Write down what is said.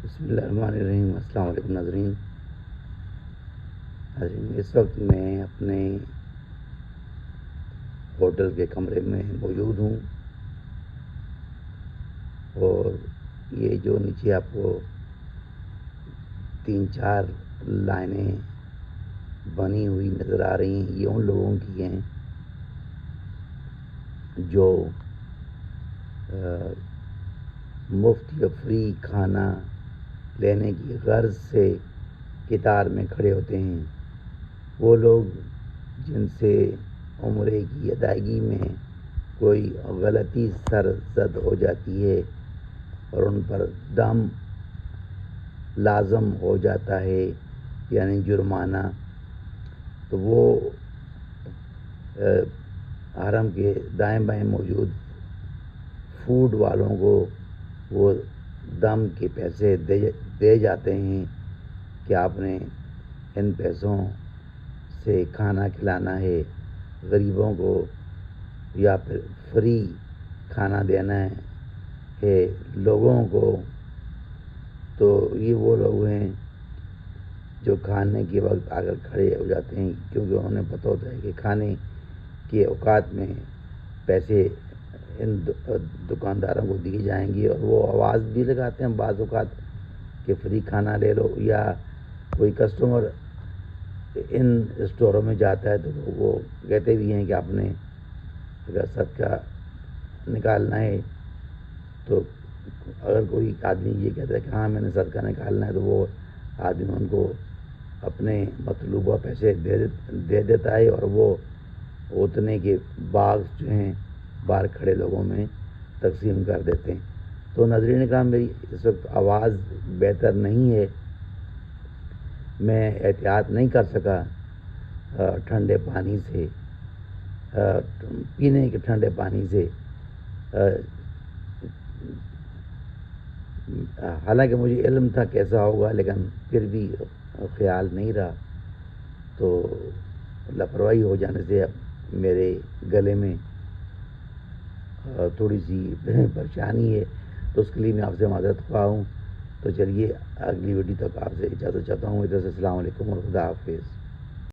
بسم اللہ الرحمن الرحیم۔ السلام علیکم ناظرین۔ اس وقت میں اپنے ہوٹل کے کمرے میں موجود ہوں اور یہ جو نیچے آپ کو 3-4 لائنیں بنی ہوئی نظر آ رہی ہیں، یہ ان لوگوں کی ہیں جو مفت یا فری کھانا لینے کی غرض سے قطار میں کھڑے ہوتے ہیں۔ وہ لوگ جن سے عمرے کی ادائیگی میں کوئی غلطی سرزد ہو جاتی ہے اور ان پر دم لازم ہو جاتا ہے یعنی جرمانہ، تو وہ حرم کے دائیں بائیں موجود فوڈ والوں کو وہ دم کے پیسے دے جاتے ہیں کہ آپ نے ان پیسوں سے کھانا کھلانا ہے غریبوں کو یا پھر فری کھانا دینا ہے لوگوں کو۔ تو یہ وہ لوگ ہیں جو کھانے کے وقت آ کر کھڑے ہو جاتے ہیں، کیونکہ انہیں پتہ ہوتا ہے کہ کھانے کے اوقات میں پیسے ان دکانداروں کو دیے جائیں گے، اور وہ آواز بھی لگاتے ہیں بعض اوقات کہ فری کھانا لے لو، یا کوئی کسٹمر ان اسٹوروں میں جاتا ہے تو وہ کہتے بھی ہیں کہ آپ نے اگر صدقہ نکالنا ہے تو اگر کوئی آدمی یہ کہتا ہے کہ ہاں میں نے صدقہ نکالنا ہے، تو وہ آدمی ان کو اپنے مطلوبہ پیسے دے دیتا ہے اور وہ اتنے کے باغ جو ہیں باہر کھڑے لوگوں میں تقسیم کر دیتے ہیں۔ تو ناظرین کرام، میری اس وقت آواز بہتر نہیں ہے، میں احتیاط نہیں کر سکا ٹھنڈے پانی سے، پینے کے ٹھنڈے پانی سے، حالانکہ مجھے علم تھا کیسا ہوگا، لیکن پھر بھی خیال نہیں رہا، تو لاپرواہی ہو جانے سے اب میرے گلے میں تھوڑی سی پریشانی ہے، تو اس کے لیے میں آپ سے معذرت خواہ ہوں۔ تو چلیے اگلی ویڈیو تک آپ سے اجازت چاہتا ہوں، ادھر سے السلام علیکم اور خدا حافظ۔